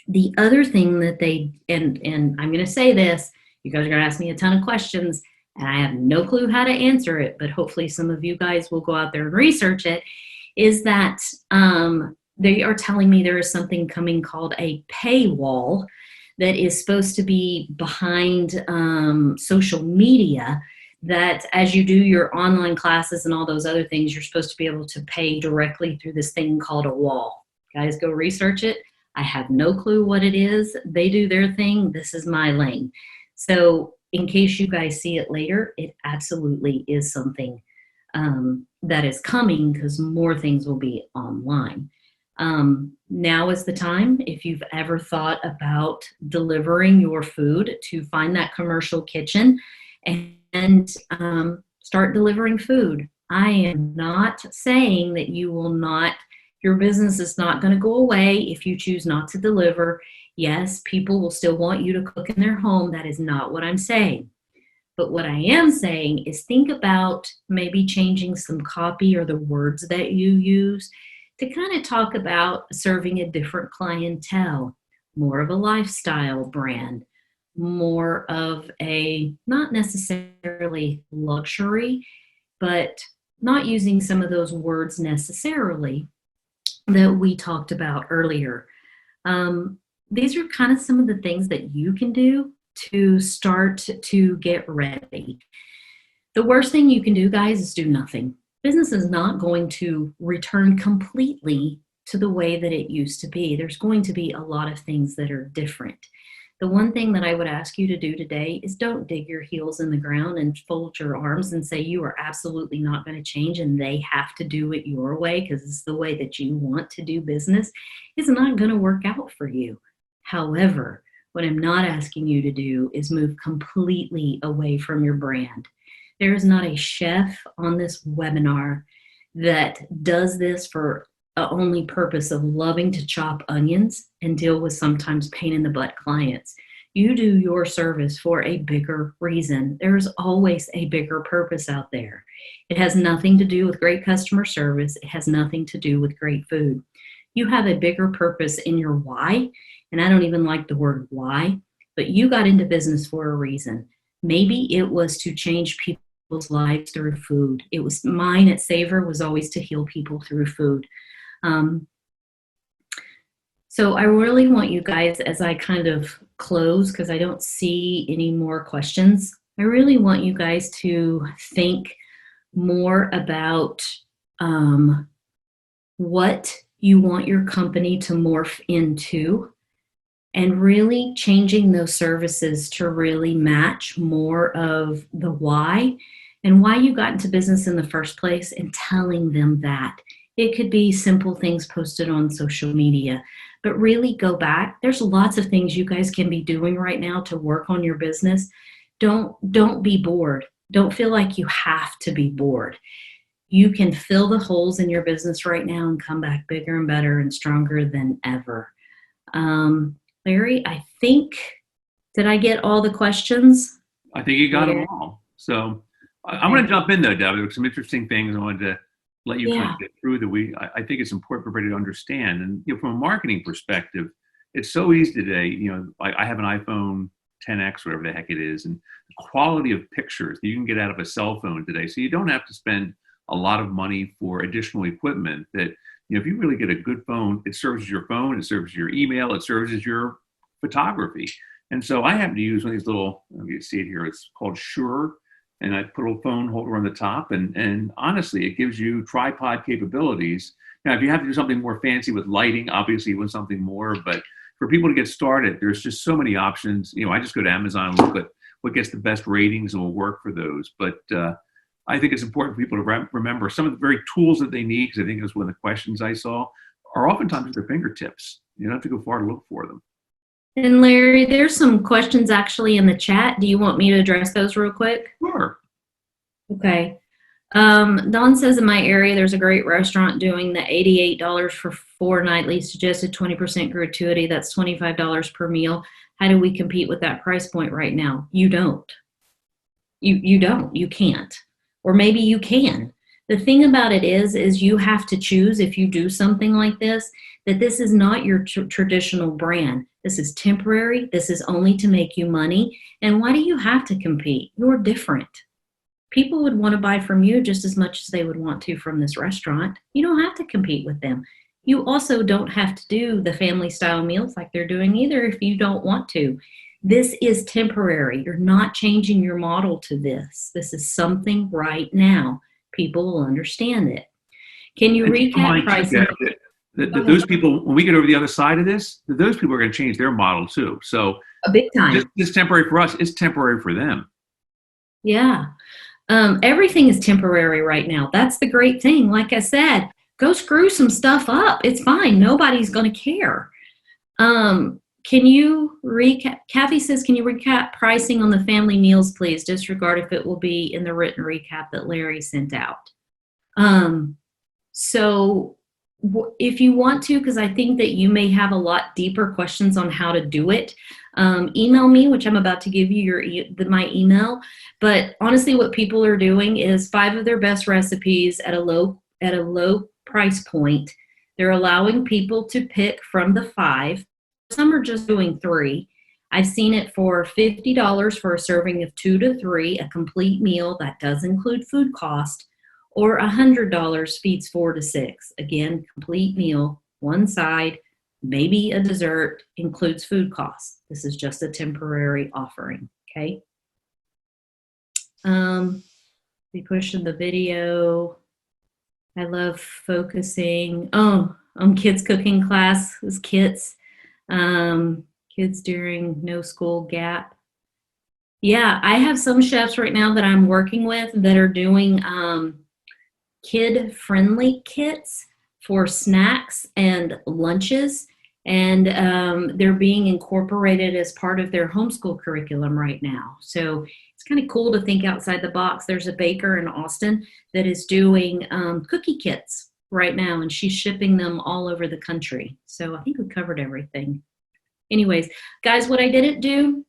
Speaker 2: The other thing that and I'm going to say this, you guys are going to ask me a ton of questions, and I have no clue how to answer it, but hopefully some of you guys will go out there and research it, is that they are telling me there is something coming called a paywall that is supposed to be behind social media, that as you do your online classes and all those other things, you're supposed to be able to pay directly through this thing called a wall. Guys, go research it. I have no clue what it is. They do their thing. This is my lane. So in case you guys see it later, it absolutely is something that is coming, because more things will be online. Now is the time, if you've ever thought about delivering your food, to find that commercial kitchen and start delivering food. I am not saying that your business is not going to go away if you choose not to deliver. Yes, people will still want you to cook in their home. That is not what I'm saying. But what I am saying is think about maybe changing some copy or the words that you use to kind of talk about serving a different clientele, more of a lifestyle brand, more of a not necessarily luxury, but not using some of those words necessarily that we talked about earlier. These are kind of some of the things that you can do to start to get ready. The worst thing you can do, guys, is do nothing. Business is not going to return completely to the way that it used to be. There's going to be a lot of things that are different. The one thing that I would ask you to do today is don't dig your heels in the ground and fold your arms and say you are absolutely not going to change and they have to do it your way because it's the way that you want to do business. It's not going to work out for you. However, what I'm not asking you to do is move completely away from your brand. There is not a chef on this webinar that does this for the only purpose of loving to chop onions and deal with sometimes pain in the butt clients. You do your service for a bigger reason. There's always a bigger purpose out there. It has nothing to do with great customer service. It has nothing to do with great food. You have a bigger purpose in your why, and I don't even like the word why, but you got into business for a reason. Maybe it was to change people's lives through food. It was mine at Savor was always to heal people through food. So I really want you guys, as I kind of close, because I don't see any more questions, I really want you guys to think more about what you want your company to morph into and really changing those services to really match more of the why and why you got into business in the first place and telling them that. It could be simple things posted on social media, but really go back. There's lots of things you guys can be doing right now to work on your business. Don't be bored. Don't feel like you have to be bored. You can fill the holes in your business right now and come back bigger and better and stronger than ever. Larry, I think, did I get all the questions?
Speaker 1: I think you got them all. So I'm going to jump in though, Deb. There were some interesting things I wanted to let you kind of get through that I think it's important for everybody to understand. And from a marketing perspective, it's so easy today. I have an iPhone 10X, whatever the heck it is, and the quality of pictures that you can get out of a cell phone today. So you don't have to spend a lot of money for additional equipment that, if you really get a good phone, it serves as your phone, it serves as your email, it serves as your photography. And so I happen to use one of these little, you see it here, it's called Shure. And I put a phone holder on the top, and honestly, it gives you tripod capabilities. Now, if you have to do something more fancy with lighting, obviously you want something more, but for people to get started, there's just so many options. I just go to Amazon and look at what gets the best ratings and will work for those. But I think it's important for people to remember some of the very tools that they need, because I think it was one of the questions I saw, are oftentimes at their fingertips. You don't have to go far to look for them.
Speaker 2: And Larry, there's some questions actually in the chat. Do you want me to address those real quick?
Speaker 1: Sure.
Speaker 2: Okay. Don says in my area, there's a great restaurant doing the $88 for 4 nightly, suggested 20% gratuity. That's $25 per meal. How do we compete with that price point right now? You don't. You don't. You can't. Or maybe you can. The thing about it is you have to choose, if you do something like this, that this is not your traditional brand. This is temporary. This is only to make you money. And why do you have to compete? You're different. People would want to buy from you just as much as they would want to from this restaurant. You don't have to compete with them. You also don't have to do the family style meals like they're doing either if you don't want to. This is temporary. You're not changing your model to this. This is something right now. People will understand it. Can you recap pricing?
Speaker 1: Those people, when we get over the other side of this, those people are going to change their model too. So
Speaker 2: a big time.
Speaker 1: It's temporary for us. It's temporary for them.
Speaker 2: Yeah. Everything is temporary right now. That's the great thing. Like I said, go screw some stuff up. It's fine. Nobody's going to care. Can you recap? Kathy says, can you recap pricing on the family meals, please? Disregard if it will be in the written recap that Larry sent out. So if you want to, because I think that you may have a lot deeper questions on how to do it, email me, which I'm about to give you my email. But honestly, what people are doing is 5 of their best recipes at a low price point. They're allowing people to pick from the 5. Some are just doing 3. I've seen it for $50 for a serving of 2 to 3, a complete meal that does include food cost, or $100 feeds 4 to 6. Again, complete meal, one side, maybe a dessert, includes food costs. This is just a temporary offering, okay? We pushing the video. I love focusing. Oh, kids cooking class is kits. Kids during no school gap. Yeah, I have some chefs right now that I'm working with that are doing kid-friendly kits for snacks and lunches, and they're being incorporated as part of their homeschool curriculum right now. So it's kind of cool to think outside the box. There's a baker in Austin that is doing cookie kits right now, and she's shipping them all over the country. So I think we covered everything. Anyways, guys, what I didn't do,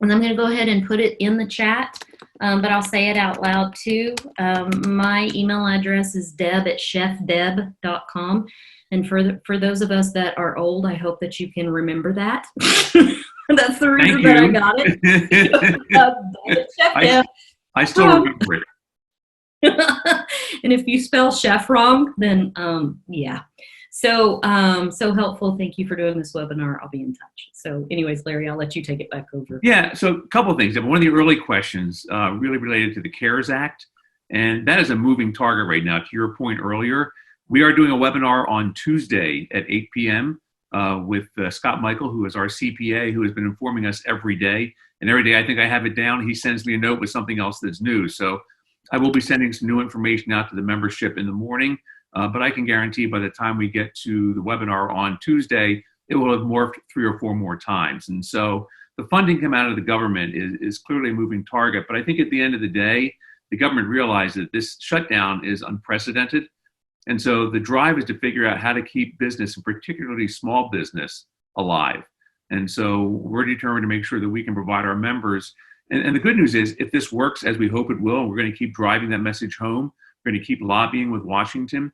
Speaker 2: and I'm going to go ahead and put it in the chat, but I'll say it out loud too. My email address is deb@chefdeb.com. And for those of us that are old, I hope that you can remember that. That's the reason that I got it. Chef Deb.
Speaker 1: I still remember it.
Speaker 2: And if you spell chef wrong, then yeah. So helpful. Thank you for doing this webinar. I'll be in touch. So anyways, Larry, I'll let you take it back over.
Speaker 1: Yeah, so a couple of things. One of the early questions really related to the CARES Act, and that is a moving target right now. To your point earlier, we are doing a webinar on Tuesday at 8 p.m. With Scott Michael, who is our CPA, who has been informing us every day. And every day I think I have it down. He sends me a note with something else that's new. So I will be sending some new information out to the membership in the morning. But I can guarantee by the time we get to the webinar on Tuesday, it will have morphed 3 or 4 more times. And so the funding come out of the government is clearly a moving target. But I think at the end of the day, the government realized that this shutdown is unprecedented. And so the drive is to figure out how to keep business, and particularly small business, alive. And so we're determined to make sure that we can provide our members. And the good news is, if this works as we hope it will, and we're going to keep driving that message home, we're going to keep lobbying with Washington.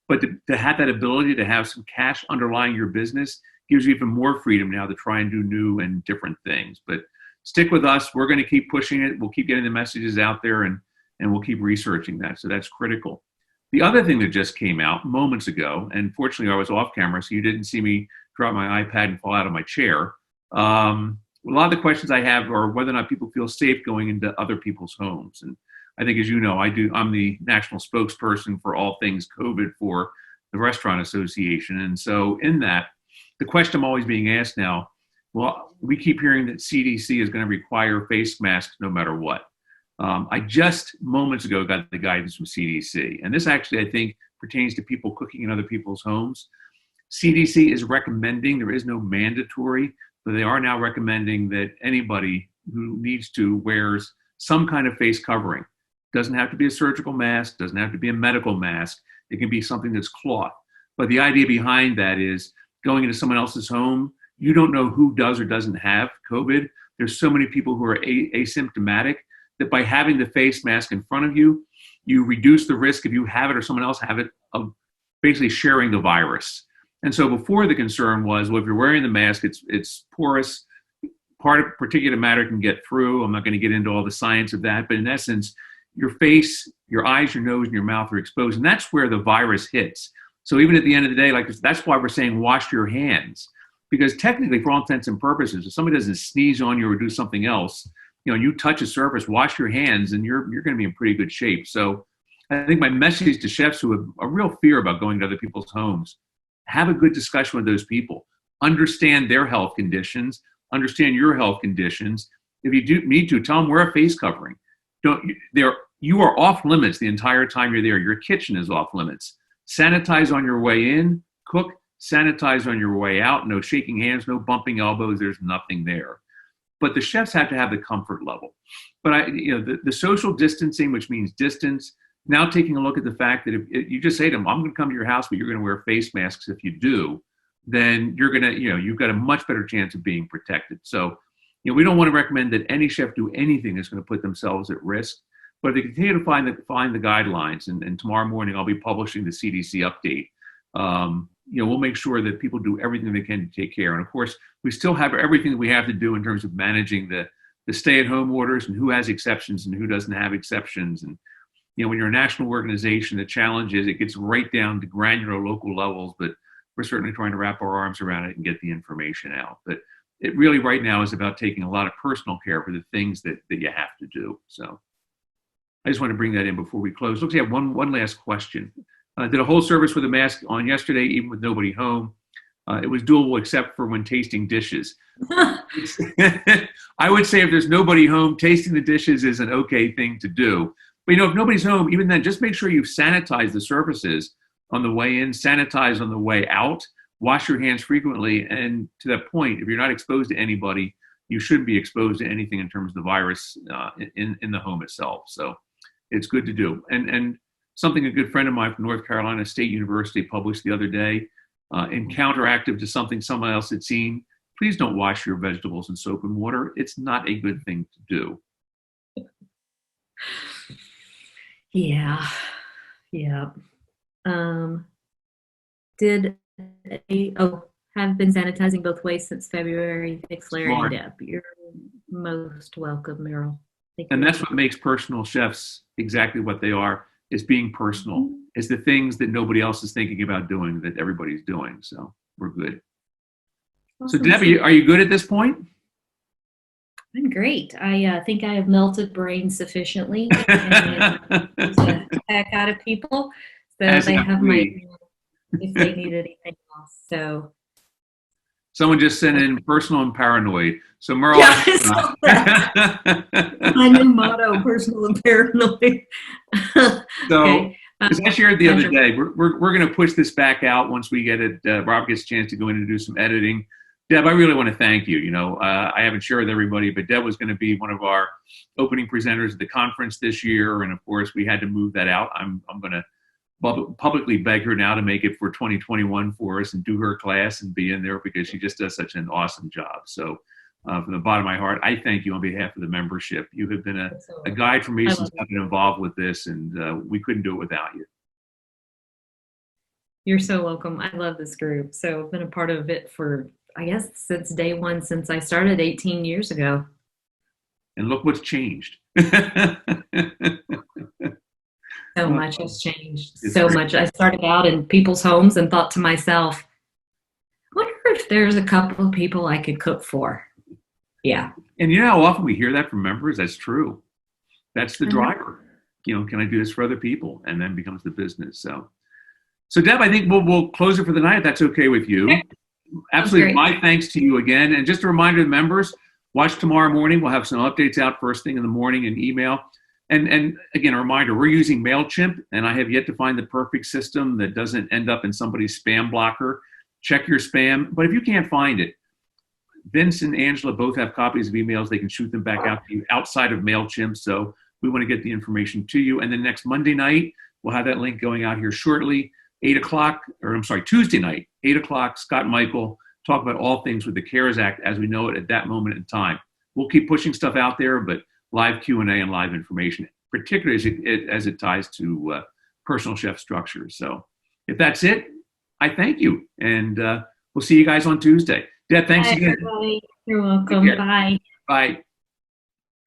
Speaker 1: But to have that ability to have some cash underlying your business gives you even more freedom now to try and do new and different things. But stick with us. We're going to keep pushing it. We'll keep getting the messages out there, and we'll keep researching that. So that's critical. The other thing that just came out moments ago, and fortunately I was off camera, so you didn't see me drop my iPad and fall out of my chair. A lot of the questions I have are whether or not people feel safe going into other people's homes. And I think, as you know, I'm the national spokesperson for all things COVID for the Restaurant Association. And so in that, the question I'm always being asked now, well, we keep hearing that CDC is going to require face masks no matter what. I just moments ago got the guidance from CDC. And this actually, I think, pertains to people cooking in other people's homes. CDC is recommending, there is no mandatory, but they are now recommending that anybody who needs to wears some kind of face covering. Doesn't have to be a surgical mask, doesn't have to be a medical mask. It can be something that's cloth. But the idea behind that is going into someone else's home, you don't know who does or doesn't have COVID. There's so many people who are asymptomatic that by having the face mask in front of you, you reduce the risk if you have it or someone else have it of basically sharing the virus. And so before, the concern was, well, if you're wearing the mask, it's porous, particulate matter can get through. I'm not going to get into all the science of that, but in essence, your face, your eyes, your nose, and your mouth are exposed, and that's where the virus hits. So even at the end of the day, like, that's why we're saying wash your hands, because technically, for all intents and purposes, if somebody doesn't sneeze on you or do something else, you touch a surface, wash your hands, and you're going to be in pretty good shape. So I think my message to chefs who have a real fear about going to other people's homes, have a good discussion with those people. Understand their health conditions, understand your health conditions. If you do need to, tell them wear a face covering. You are off limits the entire time you're there. Your kitchen is off limits. Sanitize on your way in, cook, sanitize on your way out. No shaking hands, no bumping elbows. There's nothing there. But the chefs have to have the comfort level. But the social distancing, which means distance, now taking a look at the fact that if you just say to them, I'm going to come to your house, but you're going to wear face masks if you do, then you're going to, you've got a much better chance of being protected. So, we don't want to recommend that any chef do anything that's going to put themselves at risk. But if they continue to find the guidelines, and tomorrow morning I'll be publishing the CDC update. We'll make sure that people do everything they can to take care. And of course, we still have everything that we have to do in terms of managing the stay-at-home orders and who has exceptions and who doesn't have exceptions. And when you're a national organization, the challenge is it gets right down to granular local levels, but we're certainly trying to wrap our arms around it and get the information out. But it really right now is about taking a lot of personal care for the things that you have to do. So I just want to bring that in before we close. Looks like I have one last question. Did a whole service with a mask on yesterday, even with nobody home. It was doable except for when tasting dishes. I would say if there's nobody home, tasting the dishes is an okay thing to do. But if nobody's home, even then, just make sure you sanitize the surfaces on the way in, sanitize on the way out, wash your hands frequently. And to that point, if you're not exposed to anybody, you shouldn't be exposed to anything in terms of the virus in the home itself. So it's good to do. And something a good friend of mine from North Carolina State University published the other day, in counteractive to something someone else had seen, please don't wash your vegetables in soap and water. It's not a good thing to do.
Speaker 2: Yeah. Have been sanitizing both ways since February. Thanks, Larry and Deb. You're most welcome, Meryl.
Speaker 1: And that's what makes personal chefs exactly what they are, is being personal. It's the things that nobody else is thinking about doing that everybody's doing. So we're good. Awesome. So Deb, are you good at this point?
Speaker 2: I'm great. I think I have melted brain sufficiently and the heck out of people. So they have my if they need anything else. So
Speaker 1: someone just sent in personal and paranoid. So Merle,
Speaker 2: my new motto: personal and paranoid.
Speaker 1: So, okay. As I shared the other day, we're going to push this back out once we get it. Rob gets a chance to go in and do some editing. Deb, I really want to thank you. I haven't shared with everybody, but Deb was going to be one of our opening presenters at the conference this year, and of course, we had to move that out. I'm going to publicly beg her now to make it for 2021 for us and do her class and be in there, because she just does such an awesome job. So from the bottom of my heart, I thank you on behalf of the membership. You have been a guide for me since I've been involved with this, and we couldn't do it without you.
Speaker 2: You're so welcome. I love this group. So I've been a part of it for, I guess, since day one, since I started 18 years ago.
Speaker 1: And look what's changed.
Speaker 2: So much has changed. So much. I started out in people's homes and thought to myself, I wonder if there's a couple of people I could cook for. Yeah.
Speaker 1: And how often we hear that from members? That's true. That's the driver. Can I do this for other people? And then becomes the business. So Deb, I think we'll close it for the night if that's okay with you. Okay. Absolutely. My thanks to you again. And just a reminder to members, watch tomorrow morning. We'll have some updates out first thing in the morning in email. And again, a reminder, we're using MailChimp, and I have yet to find the perfect system that doesn't end up in somebody's spam blocker. Check your spam. But if you can't find it, Vince and Angela both have copies of emails. They can shoot them back out to you outside of MailChimp. So we want to get the information to you. And then next Monday night, we'll have that link going out here shortly. Tuesday night, 8 o'clock, Scott and Michael talk about all things with the CARES Act as we know it at that moment in time. We'll keep pushing stuff out there, but live Q&A and live information, particularly as it ties to personal chef structures. So if that's it, I thank you. And we'll see you guys on Tuesday. Deb, thanks again.
Speaker 2: Everybody. You're welcome. Bye.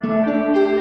Speaker 1: Bye.